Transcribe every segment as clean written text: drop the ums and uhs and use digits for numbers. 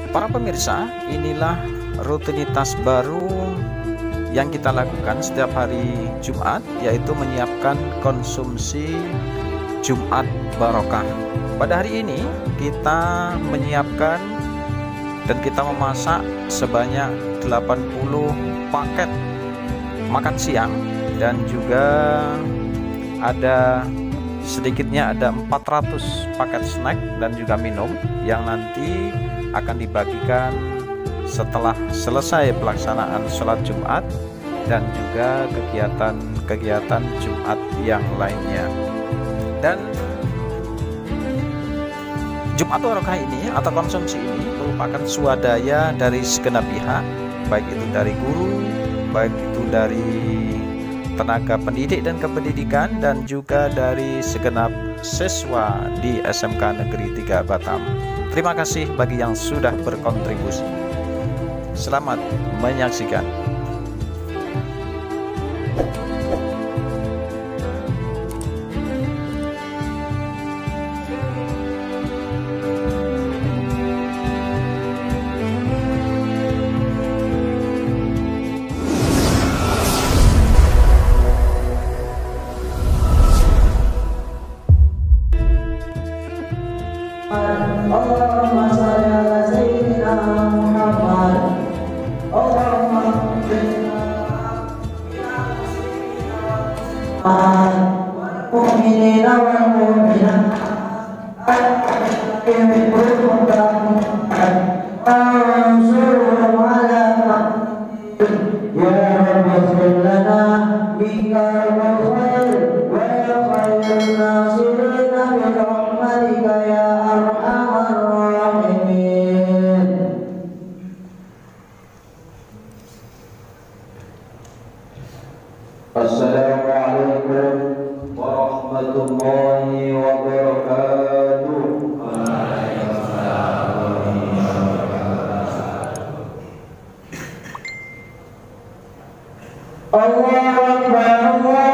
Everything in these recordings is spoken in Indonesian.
Para pemirsa, inilah rutinitas baru yang kita lakukan setiap hari Jumat, yaitu menyiapkan konsumsi Jumat Barokah. Pada hari ini kita menyiapkan dan kita memasak sebanyak 80 paket makan siang, dan juga ada sedikitnya ada 400 paket snack dan juga minum yang nanti akan dibagikan setelah selesai pelaksanaan sholat Jumat dan juga kegiatan-kegiatan Jumat yang lainnya. Dan Jumat Barokah ini atau konsumsi ini merupakan swadaya dari segenap pihak, baik itu dari guru, baik itu dari tenaga pendidik dan kependidikan, dan juga dari segenap siswa di SMK Negeri 3 Batam. Terima kasih bagi yang sudah berkontribusi. Selamat menyaksikan. Allahumma shalli ala sayyidina Muhammad. Allahumma mu'minina wal mu'minat ansurhum ala ya Rabbi ighfir lana bika al-khair wa khairun nasirina bi rahmatika ya arhamar rahimin. Assalamualaikum warahmatullahi wabarakatuh. Allahu Akbar, Allahu Akbar.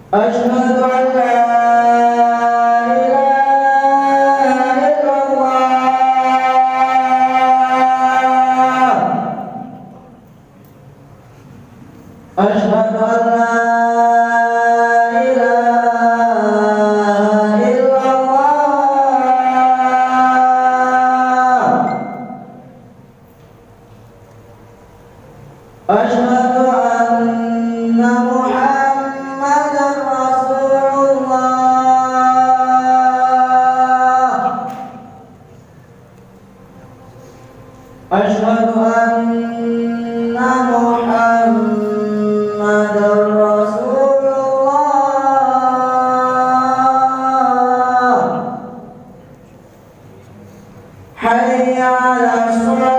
Asyhadu an la ilaha illallah. Asyhadu an la ilaha illallah. Asyhadu anna Muhammadan Rasulullah. Asyhadu anna Muhammadan Rasulullah. Hayya 'alas shalah.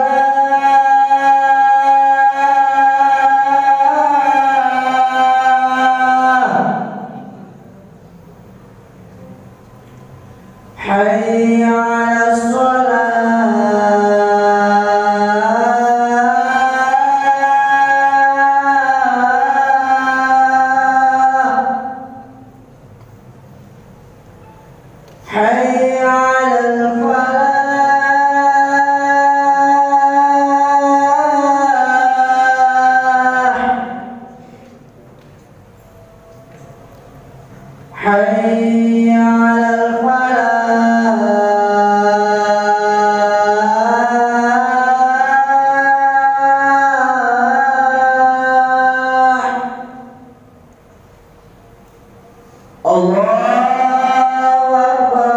Hayya 'alas shalah. Hayya 'alal falah. Hayya 'alal falah. Allahu Akbar,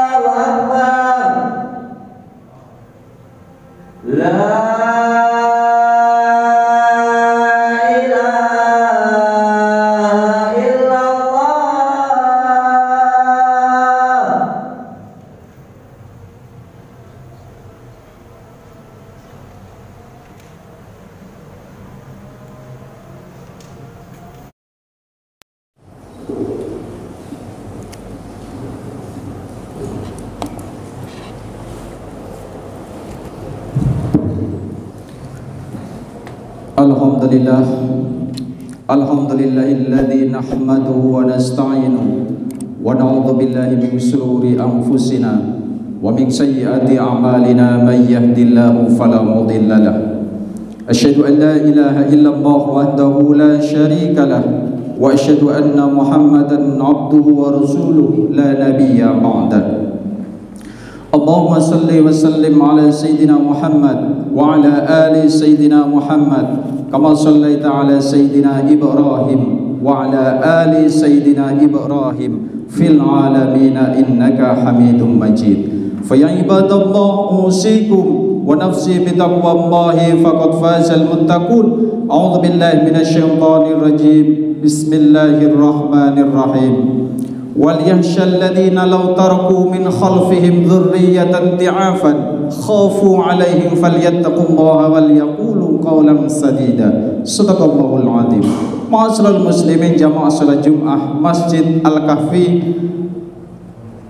Allahu Akbar. La ilaha illallah. Alhamdulillahilladzi nahmaduhu wa nasta'inuhu wa na'udzu billahi min shururi anfusina wa min sayyiati a'malina may yahdihillahu fala mudilla lahu asyhadu an la ilaha illallah wahdahu la syarika lahu wa asyhadu anna Muhammadan 'abduhu wa rasuluhu la nabiyya ba'da. Allahumma salli wa sallim ala sayyidina Muhammad wa ala ali sayyidina Muhammad kama sallaita ala sayyidina Ibrahim wa ala ali sayyidina Ibrahim fil alamin innaka Hamidum Majid. Fa ya ibadallah usikum wa nafsi bi taqwallahi faqad fazal muttaqun. A'udzu billahi minasy syaithanir rajim. Bismillahirrahmanirrahim. وَلْيَخْشَى الَّذِينَ لَوْ تَرَكُوا مِنْ خَلْفِهِمْ ذُرِّيَّةً ضِعَافًا خَافُوا عَلَيْهِمْ فَلْيَتَّقُوا اللَّهَ وَلْيَقُولُوا قَوْلًا سَدِيدًا. Shadaqallahul azim. Ma'asyiral muslimin jamaah salat Jumat Masjid Al-Kahfi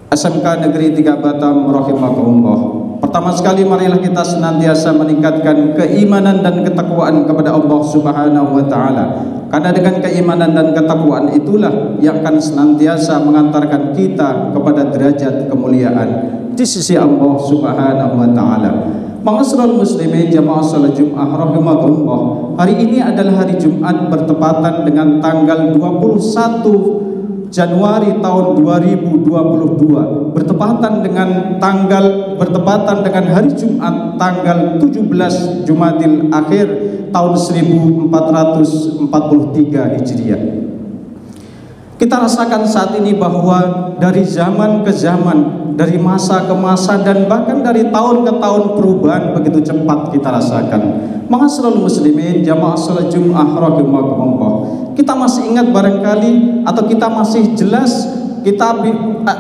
SMK Negeri 3 Batam rahimakumullah. Pertama sekali marilah kita senantiasa meningkatkan keimanan dan ketakwaan kepada Allah Subhanahu wa taala. Karena dengan keimanan dan ketakwaan itulah yang akan senantiasa mengantarkan kita kepada derajat kemuliaan di sisi Allah Subhanahu wa taala. Ma'asyiral muslimin jamaah salat Jumat rahimakumullah. Hari ini adalah hari Jumat bertepatan dengan tanggal 21 Januari tahun 2022 bertepatan dengan hari Jumat tanggal 17 Jumadil Akhir tahun 1443 Hijriah. Kita rasakan saat ini bahwa dari zaman ke zaman, dari masa ke masa, dan bahkan dari tahun ke tahun perubahan begitu cepat kita rasakan. Ma'asyiral muslimin jamaah salat Jumat rahimakumullah. Kita masih ingat barangkali atau kita masih jelas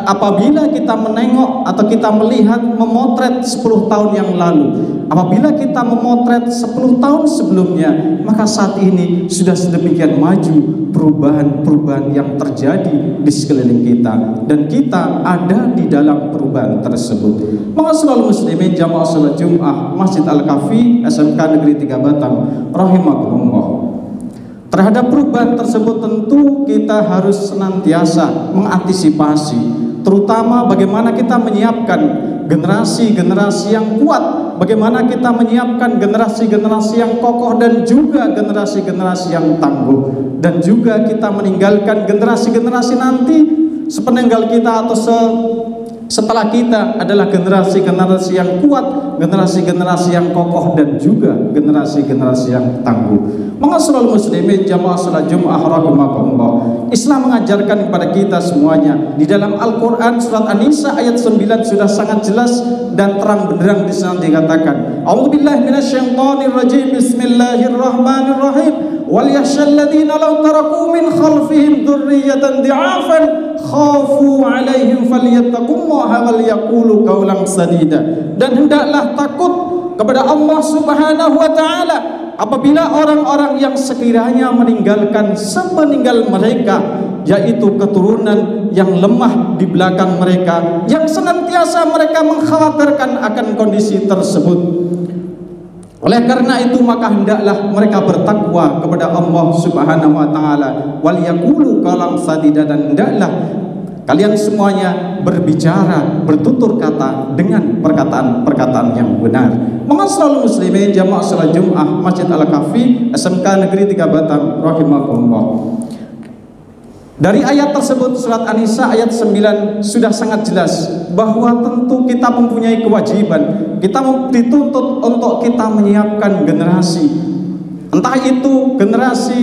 apabila kita menengok atau kita melihat memotret 10 tahun yang lalu, apabila kita memotret 10 tahun sebelumnya, maka saat ini sudah sedemikian maju perubahan-perubahan yang terjadi di sekeliling kita, dan kita ada di dalam perubahan tersebut. Ma'asyiral muslimin jamaah salat Jumat Masjid Al-Kahfi SMK Negeri 3 Batam rahimakumullah. Terhadap perubahan tersebut tentu kita harus senantiasa mengantisipasi, terutama bagaimana kita menyiapkan generasi-generasi yang kuat, bagaimana kita menyiapkan generasi-generasi yang kokoh dan juga generasi-generasi yang tangguh, dan juga kita meninggalkan generasi-generasi nanti sepeninggal kita atau setelah kita adalah generasi-generasi yang kuat, generasi-generasi yang kokoh, dan juga generasi-generasi yang tangguh. Ma'asyiral muslimin jamaah salat Jumat rahimakumullah. Islam mengajarkan kepada kita semuanya di dalam Al-Qur'an surat An-Nisa ayat 9 sudah sangat jelas dan terang benderang di sana dikatakan, A'udzubillahi minasyaitonir rajim. Bismillahirrahmanirrahim. وَلْيَخْشَى الَّذِينَ لَوْ تَرَكُوا مِنْ خَلْفِهِمْ ذُرِّيَّةً ضِعَافًا خَافُوا عَلَيْهِمْ فَلْيَتَّقُوا اللَّهَ وَلْيَقُولُوا قَوْلًا سَدِيدًا. Dan hendaklah takut kepada Allah Subhanahu wa taala apabila orang-orang yang sekiranya meninggalkan sepeninggal mereka, yaitu keturunan yang lemah di belakang mereka, yang senantiasa mereka mengkhawatirkan akan kondisi tersebut. Oleh karena itu maka hendaklah mereka bertakwa kepada Allah Subhanahu wa taala, wal yaqulu qawlan sadida, dan hendaklah kalian semuanya berbicara, bertutur kata dengan perkataan-perkataan yang benar. Ma'asyiral muslimin jamaah salat Jumat Masjid Al-Kahfi SMK Negeri 3 Batam rahimakumullah. Dari ayat tersebut surat An-Nisa ayat 9 sudah sangat jelas bahwa tentu kita mempunyai kewajiban, kita dituntut untuk kita menyiapkan generasi, entah itu generasi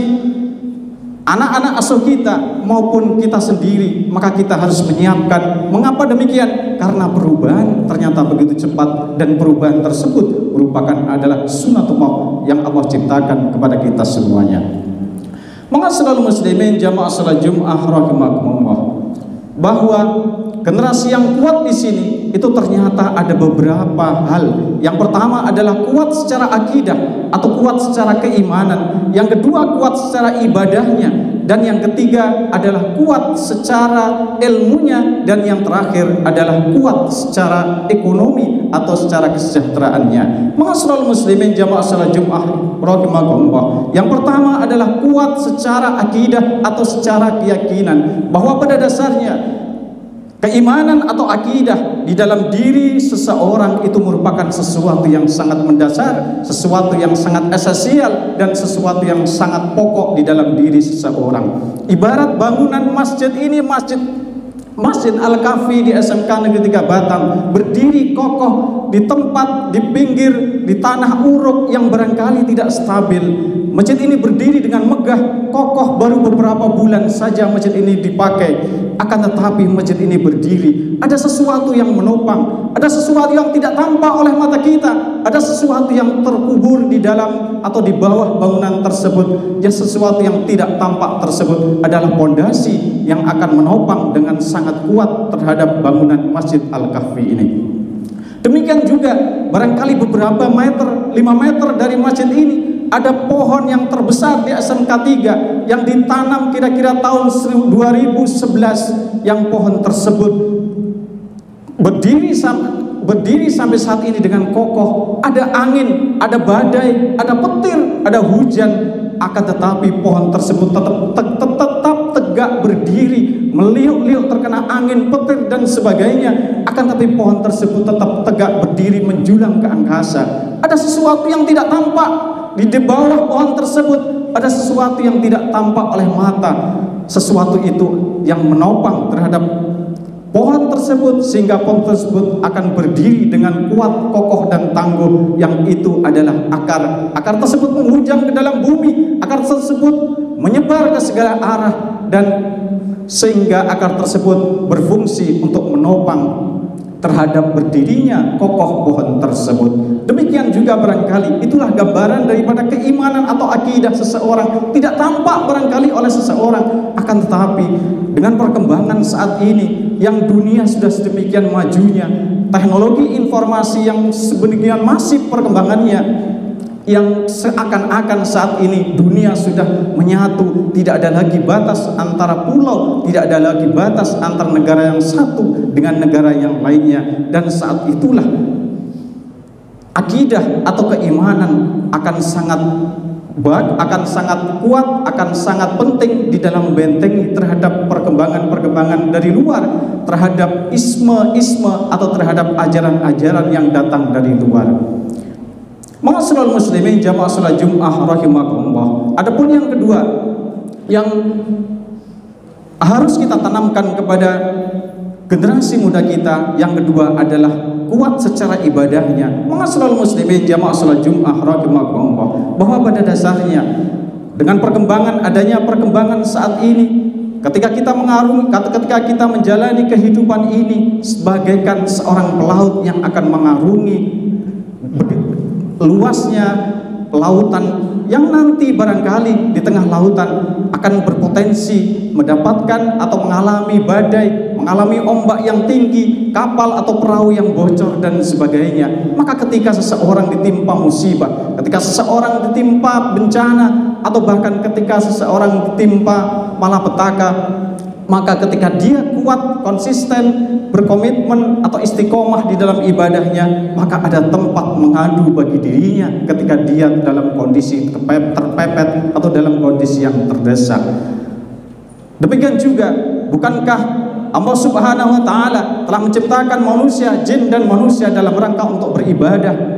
anak-anak asuh kita maupun kita sendiri, maka kita harus menyiapkan. Mengapa demikian? Karena perubahan ternyata begitu cepat, dan perubahan tersebut merupakan adalah sunatullah yang Allah ciptakan kepada kita semuanya. Ma'asyiral muslimin jamaah salat Jumat rahimakumullah, bahwa generasi yang kuat di sini itu ternyata ada beberapa hal. Yang pertama adalah kuat secara akidah atau kuat secara keimanan. Yang kedua kuat secara ibadahnya, dan yang ketiga adalah kuat secara ilmunya, dan yang terakhir adalah kuat secara ekonomi atau secara kesejahteraannya. Ma'asyiral muslimin jamaah salat Jumat rahimakumullah. Yang pertama adalah kuat secara akidah atau secara keyakinan, bahwa pada dasarnya keimanan atau akidah di dalam diri seseorang itu merupakan sesuatu yang sangat mendasar, sesuatu yang sangat esensial, dan sesuatu yang sangat pokok di dalam diri seseorang. Ibarat bangunan masjid ini, Masjid Al-Kahfi di SMK Negeri 3 Batam, berdiri kokoh di tempat, di pinggir, di tanah uruk yang barangkali tidak stabil. Masjid ini berdiri dengan megah, kokoh, baru beberapa bulan saja masjid ini dipakai. Akan tetapi masjid ini berdiri, ada sesuatu yang menopang, ada sesuatu yang tidak tampak oleh mata kita, ada sesuatu yang terkubur di dalam atau di bawah bangunan tersebut. Ya, sesuatu yang tidak tampak tersebut adalah pondasi yang akan menopang dengan sangat kuat terhadap bangunan Masjid Al-Kahfi ini. Demikian juga barangkali beberapa meter, 5 meter dari masjid ini ada pohon yang terbesar di SMK 3 yang ditanam kira-kira tahun 2011, yang pohon tersebut berdiri sampai saat ini dengan kokoh. Ada angin, ada badai, ada petir, ada hujan, akan tetapi pohon tersebut tetap tegak berdiri, meliuk-liuk terkena angin, petir dan sebagainya. Akan tetapi pohon tersebut tetap tegak berdiri menjulang ke angkasa. Ada sesuatu yang tidak tampak di bawah pohon tersebut, ada sesuatu yang tidak tampak oleh mata. Sesuatu itu yang menopang terhadap pohon tersebut, sehingga pohon tersebut akan berdiri dengan kuat, kokoh dan tangguh. Yang itu adalah akar. Akar tersebut menghujam ke dalam bumi, akar tersebut menyebar ke segala arah, dan sehingga akar tersebut berfungsi untuk menopang terhadap berdirinya kokoh pohon tersebut. Demikian juga barangkali itulah gambaran daripada keimanan atau akidah seseorang. Tidak tampak barangkali oleh seseorang, akan tetapi dengan perkembangan saat ini yang dunia sudah sedemikian majunya, teknologi informasi yang sedemikian masif perkembangannya, yang seakan-akan saat ini dunia sudah menyatu, tidak ada lagi batas antara pulau, tidak ada lagi batas antara negara yang satu dengan negara yang lainnya. Dan saat itulah akidah atau keimanan akan sangat kuat, akan sangat penting di dalam membentengi terhadap perkembangan-perkembangan dari luar, terhadap isme-isme atau terhadap ajaran-ajaran yang datang dari luar. Ma'asyiral muslimin jamaah salat Jumat rahimakumullah. Adapun yang kedua yang harus kita tanamkan kepada generasi muda kita, yang kedua adalah kuat secara ibadahnya. Ma'asyiral muslimin jamaah salat Jumat rahimakumullah, bahwa pada dasarnya dengan adanya perkembangan saat ini, ketika kita menjalani kehidupan ini sebagaikan seorang pelaut yang akan mengarungi luasnya lautan, yang nanti barangkali di tengah lautan akan berpotensi mendapatkan atau mengalami badai, mengalami ombak yang tinggi, kapal atau perahu yang bocor dan sebagainya. Maka ketika seseorang ditimpa musibah, ketika seseorang ditimpa bencana, atau bahkan ketika seseorang ditimpa malapetaka, maka ketika dia kuat, konsisten, berkomitmen atau istiqomah di dalam ibadahnya, maka ada tempat mengadu bagi dirinya ketika dia dalam kondisi terpepet atau dalam kondisi yang terdesak. Demikian juga, bukankah Allah Subhanahu wa Ta'ala telah menciptakan manusia, jin dan manusia dalam rangka untuk beribadah,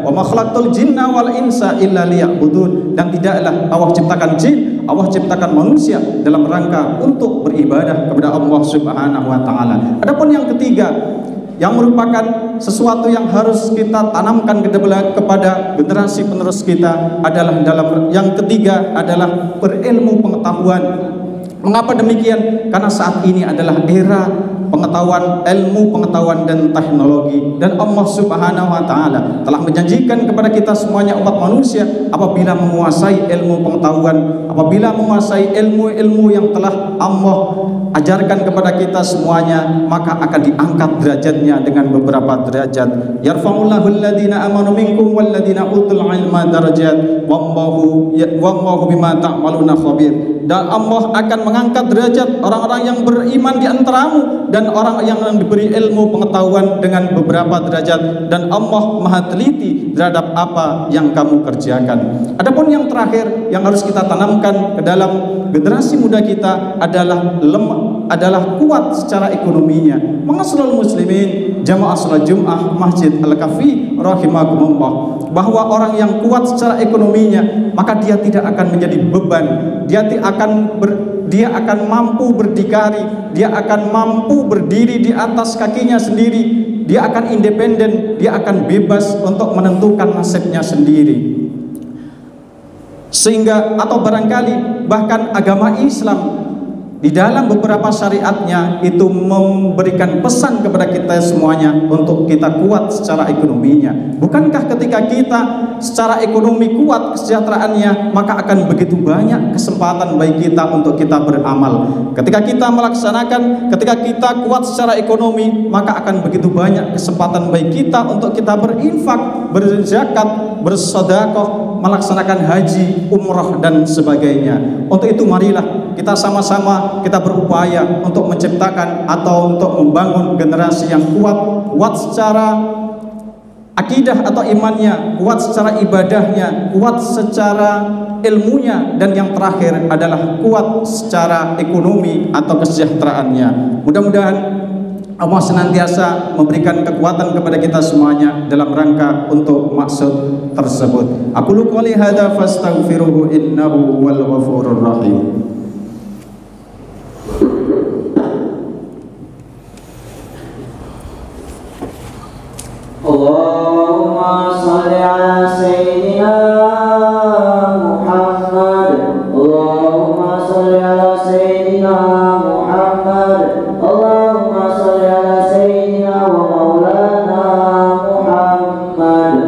Wa ma khalaqtul jinna wal insa illa liya'budun. Dan tidaklah Allah ciptakan jin, Allah ciptakan manusia dalam rangka untuk beribadah kepada Allah Subhanahu wa Ta'ala. Adapun yang ketiga, yang merupakan sesuatu yang harus kita tanamkan kepada generasi penerus kita adalah yang ketiga adalah berilmu pengetahuan. Mengapa demikian? Karena saat ini adalah era pengetahuan, ilmu pengetahuan dan teknologi. Dan Allah Subhanahu wa taala telah menjanjikan kepada kita semuanya umat manusia, apabila menguasai ilmu pengetahuan, apabila menguasai ilmu-ilmu yang telah Allah ajarkan kepada kita semuanya, maka akan diangkat derajatnya dengan beberapa derajat. Yarfa'ullahu alladhina amanu minkum walladhina utul ilma darajat wallahu bima ta'maluna khabir. Dan Allah akan mengangkat derajat orang-orang yang beriman di antaramu dan orang yang diberi ilmu pengetahuan dengan beberapa derajat, dan Allah Maha teliti terhadap apa yang kamu kerjakan. Adapun yang terakhir yang harus kita tanamkan ke dalam generasi muda kita adalah kuat secara ekonominya. Ma'asyiral muslimin, jamaah salat Jumat Masjid Al-Kahfi rahimakumullah, bahwa orang yang kuat secara ekonominya, maka dia tidak akan menjadi beban. Dia akan mampu berdikari, dia akan mampu berdiri di atas kakinya sendiri, dia akan independen, dia akan bebas untuk menentukan nasibnya sendiri. Sehingga atau barangkali bahkan agama Islam di dalam beberapa syariatnya itu memberikan pesan kepada kita semuanya untuk kita kuat secara ekonominya. Bukankah ketika kita secara ekonomi kuat kesejahteraannya, maka akan begitu banyak kesempatan bagi kita untuk kita beramal. Ketika kita melaksanakan, ketika kita kuat secara ekonomi, maka akan begitu banyak kesempatan bagi kita untuk kita berinfak, berzakat, bersedekah, melaksanakan haji, umrah dan sebagainya. Untuk itu marilah kita sama-sama kita berupaya untuk menciptakan atau untuk membangun generasi yang kuat secara akidah atau imannya, kuat secara ibadahnya, kuat secara ilmunya, dan yang terakhir adalah kuat secara ekonomi atau kesejahteraannya. Mudah-mudahan Allah senantiasa memberikan kekuatan kepada kita semuanya dalam rangka untuk maksud tersebut. Aqulu qouli hadza fastaghfiruhu innahu wal ghafurur rahim. Allahumma shalli ala sayyidina Muhammad. Allahumma shalli ala sayyidina Muhammad. Allahumma shalli ala sayyidina wa maulana Muhammad.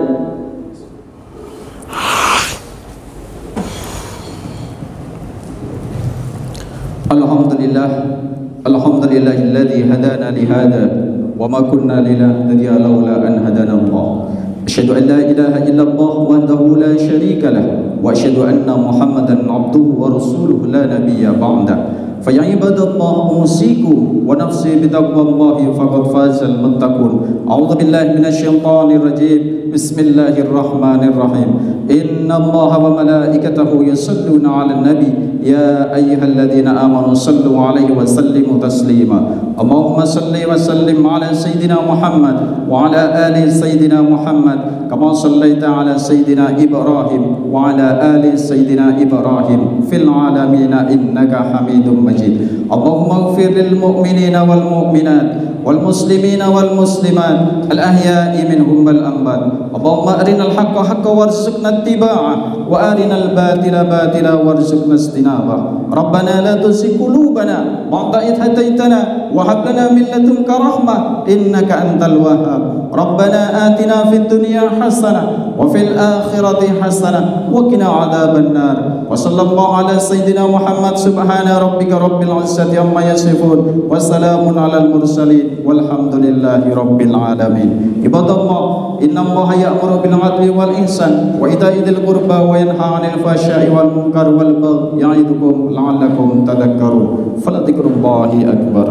Alhamdulillahilladzi hadana li hadza wa ma kunna linahtadiya laula an hadana Allah. Asyhadu an la ilaha illallah wahdahu la syarika lah wa asyhadu anna Muhammadan abduhu wa rasuluhu la nabiyya ba'da. Fa ya ibadallah usiku wa nafsi bi taqwallahi faqad fazal muttaqun. A'udzu billahi minasy syaithanir rajim. Bismillahirrahmanirrahim. Innallaha wa malaikatahu yusholluna 'alan nabi ya ayyuhalladzina amanu shallu 'alaihi wa sallimu taslima. Allahumma shalli wa sallim 'ala sayyidina Muhammad wa 'ala ali sayyidina Muhammad kama shallaita 'ala sayyidina Ibrahim wa 'ala ali sayyidina Ibrahim fil 'alamin innaka Hamidum Majid. Allahumma ighfir lil mu'minina wal mu'minat wal muslimina wal muslimat al ahya'i minhum wal amwat. Allahumma arinal haqqa haqqan warzuqna ittiba'ah wa arinal batila batila warzuqna istinabah. Rabbana la tuzigh qulubana ba'da idh hadaitana wa hab lana min ladunka rahmah innaka antal wahhab. Rabbana atina fid dunya hasanah wa fil akhirati hasanah wa qina adzaban nar. Wa sallallahu ala sayyidina Muhammad subhana rabbika rabbil izzati amma yasifun wa salamun alal mursalin walhamdulillahi rabbil alamin. Ibadallah, innallaha ya'muru bil 'adli wal ihsan wa ita'i dzil qurba wa yanha 'anil fahsya'i wal munkar wal baghi ya'idukum la'allakum tadhakkarun. Faladzikrullahi akbar.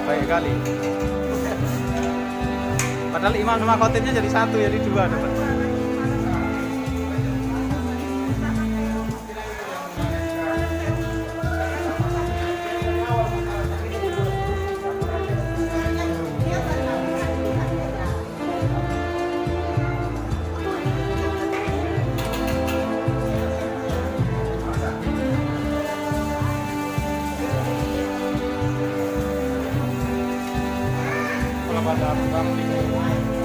Baik kali. Padahal imam sama khotibnya jadi satu, jadi dua dapat. kepada Rabbul